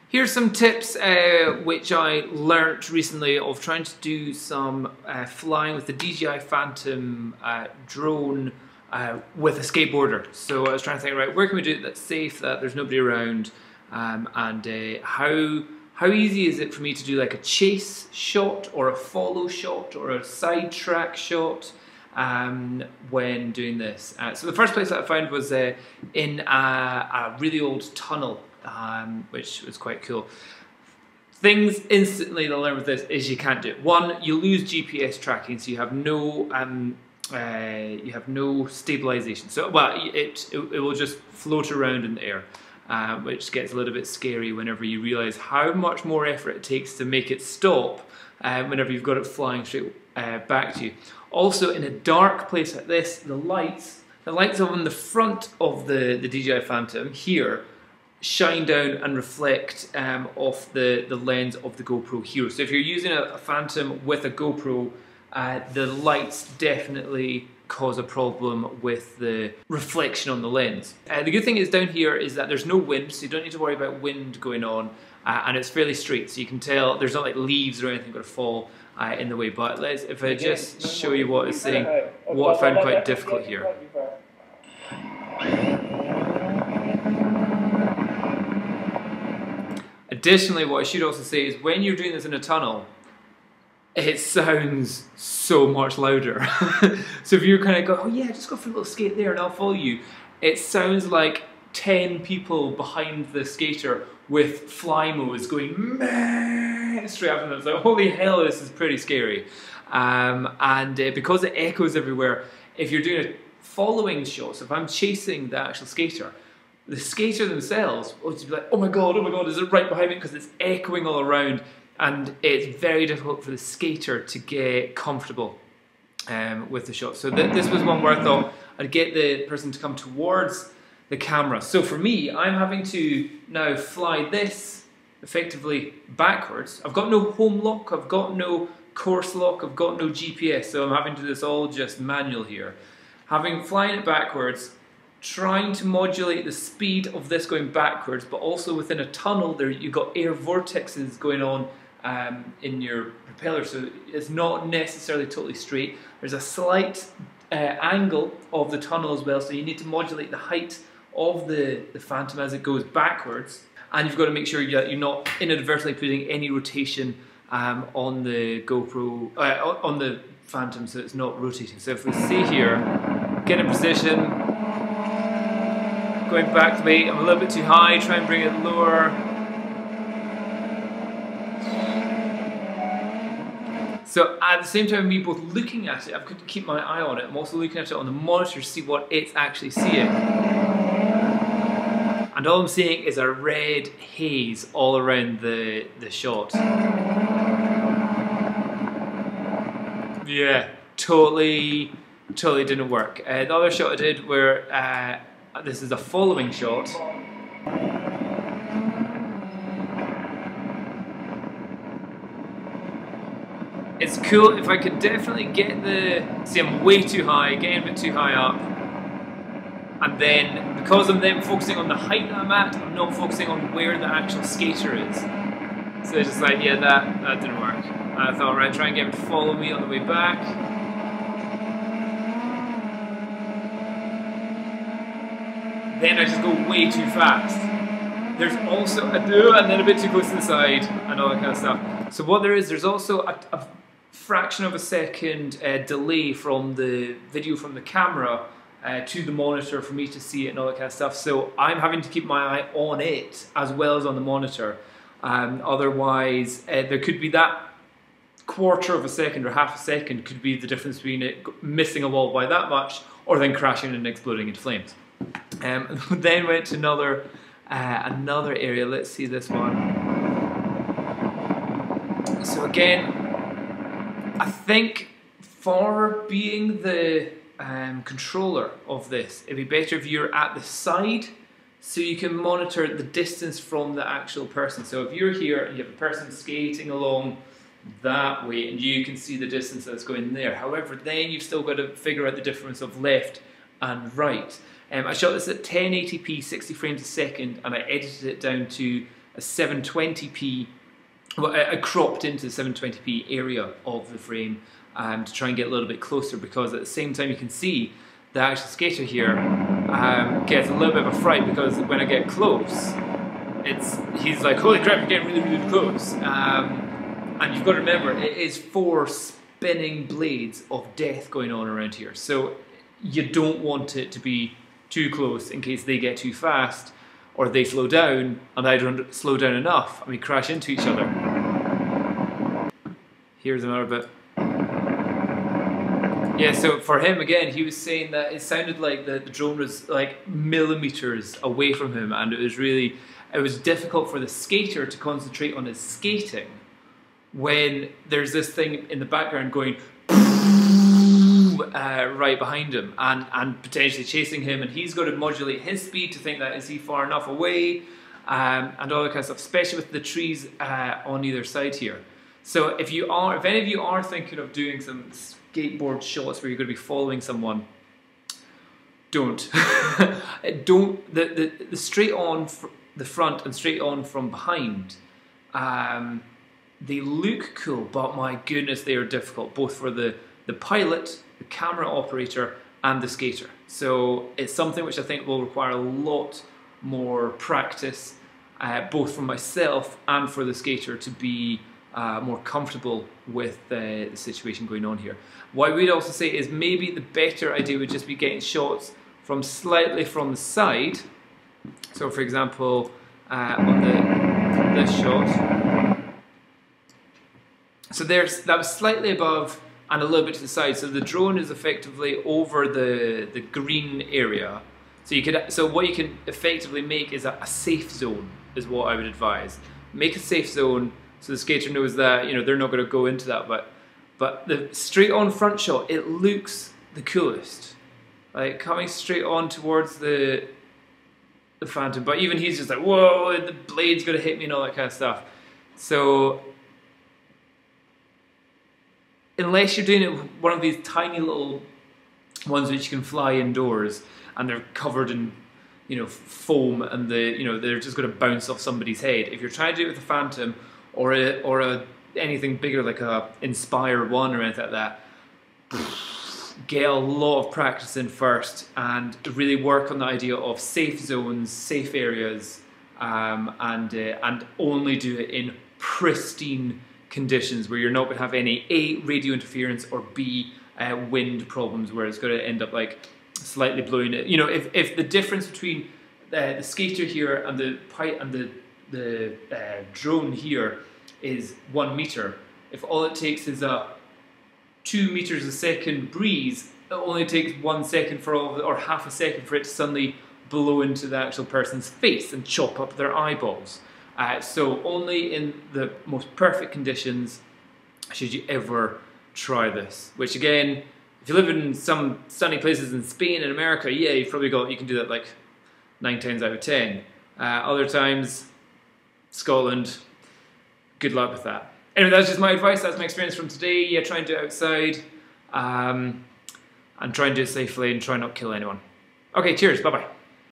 Here's some tips which I learnt recently of trying to do some flying with the DJI Phantom drone with a skateboarder. So I was trying to think, right, where can we do it that's safe, that there's nobody around, and how easy is it for me to do like a chase shot or a follow shot or a sidetrack shot when doing this. So the first place that I found was in a really old tunnel, which was quite cool. Things instantly to learn with this is you can't do it. One, you lose GPS tracking, so you have no stabilization. So well, it will just float around in the air, which gets a little bit scary whenever you realize how much more effort it takes to make it stop whenever you've got it flying straight back to you. Also, in a dark place like this, the lights on the front of the DJI Phantom here shine down and reflect off the lens of the GoPro Hero. So if you're using a Phantom with a GoPro, the lights definitely cause a problem with the reflection on the lens. The good thing is down here is that there's no wind, so you don't need to worry about wind going on, and it's fairly straight, so you can tell there's not like leaves or anything going to fall in the way. But if I just show you what it's saying, what I found quite difficult here. Additionally, what I should also say is when you're doing this in a tunnel, it sounds so much louder. So if you're kind of go, oh yeah, just go for a little skate there and I'll follow you, it sounds like 10 people behind the skater with fly modes going meh straight after them. So holy hell, this is pretty scary. Because it echoes everywhere, if you're doing a following shot, so if I'm chasing the actual skater, the skater themselves will just be like, oh my god, is it right behind me? Because it's echoing all around, and it's very difficult for the skater to get comfortable with the shot. So this was one where I thought I'd get the person to come towards the camera. So for me, I'm having to now fly this effectively backwards. I've got no home lock, I've got no course lock, I've got no GPS, so I'm having to do this all just manual here. Flying it backwards, trying to modulate the speed of this going backwards, but also within a tunnel there you've got air vortexes going on in your propeller, so it's not necessarily totally straight. There's a slight angle of the tunnel as well, so you need to modulate the height of the Phantom as it goes backwards, and you've got to make sure that you're not inadvertently putting any rotation on the GoPro, on the Phantom, so it's not rotating. So if we see here, get in position, going back to me, I'm a little bit too high, try and bring it lower. So at the same time, me both looking at it, I've got to keep my eye on it, I'm also looking at it on the monitor to see what it's actually seeing. And all I'm seeing is a red haze all around the shot. Yeah, totally didn't work. The other shot I did where this is a following shot. It's cool if I could definitely get see I'm way too high, getting a bit too high up. And then, because I'm then focusing on the height that I'm at, I'm not focusing on where the actual skater is. So it's just like, yeah, that didn't work. And I thought, right, try and get him to follow me on the way back. Then I just go way too fast. There's also and then a bit too close to the side and all that kind of stuff. So what there's also a fraction of a second delay from the video from the camera to the monitor for me to see it and all that kind of stuff. So I'm having to keep my eye on it as well as on the monitor. Otherwise, there could be that quarter of a second or half a second could be the difference between it missing a wall by that much or then crashing and exploding into flames. Then went to another area. Let's see this one. So again, I think for being the controller of this, it'd be better if you're at the side so you can monitor the distance from the actual person. So if you're here and you have a person skating along that way and you can see the distance that's going there. However, then you've still got to figure out the difference of left and right. I shot this at 1080p 60 frames a second and I edited it down to a 720p, well, a cropped into 720p area of the frame to try and get a little bit closer, because at the same time you can see the actual skater here gets a little bit of a fright, because when I get close, he's like, holy crap, you're getting really, really close. And you've got to remember, it is 4 spinning blades of death going on around here. So you don't want it to be too close in case they get too fast, or they slow down and I don't slow down enough and we crash into each other. Here's another bit. Yeah, so for him, again, he was saying that it sounded like the drone was like millimeters away from him, and it was difficult for the skater to concentrate on his skating when there's this thing in the background going right behind him and potentially chasing him, and he's got to modulate his speed to think that is he far enough away, and all that kind of stuff, especially with the trees on either side here. So if any of you are thinking of doing some skateboard shots where you're going to be following someone, don't. Don't. The straight on the front and straight on from behind, they look cool, but my goodness, they are difficult, both for the pilot, the camera operator, and the skater. So it's something which I think will require a lot more practice, both for myself and for the skater, to be more comfortable with the situation going on here. What I would also say is maybe the better idea would just be getting shots from slightly from the side. So for example, on this shot, so that was slightly above and a little bit to the side. So the drone is effectively over the green area. So what you can effectively make is a safe zone, is what I would advise. Make a safe zone so the skater knows that, you know, they're not going to go into that. But the straight on front shot, it looks the coolest. Like coming straight on towards the Phantom. But even he's just like, whoa, the blade's going to hit me and all that kind of stuff. So unless you're doing it with one of these tiny little ones which you can fly indoors and they're covered in, you know, foam, and they're just going to bounce off somebody's head. If you're trying to do it with a Phantom or anything bigger like a Inspire 1 or anything like that, get a lot of practice in first and really work on the idea of safe zones, safe areas, and only do it in pristine conditions where you're not going to have any A, radio interference, or B, wind problems where it's going to end up like slightly blowing it. You know, if the difference between the skater here and the drone here is 1 meter, if all it takes is a 2 meters a second breeze, it only takes 1 second or half a second for it to suddenly blow into the actual person's face and chop up their eyeballs. So only in the most perfect conditions should you ever try this. Which again, if you live in some sunny places in Spain and America, yeah, you can do that like 9 times out of 10. Other times, Scotland, good luck with that. Anyway, that's just my advice, that's my experience from today. Yeah, try and do it outside, and try and do it safely and try not to kill anyone. Okay, cheers, bye-bye.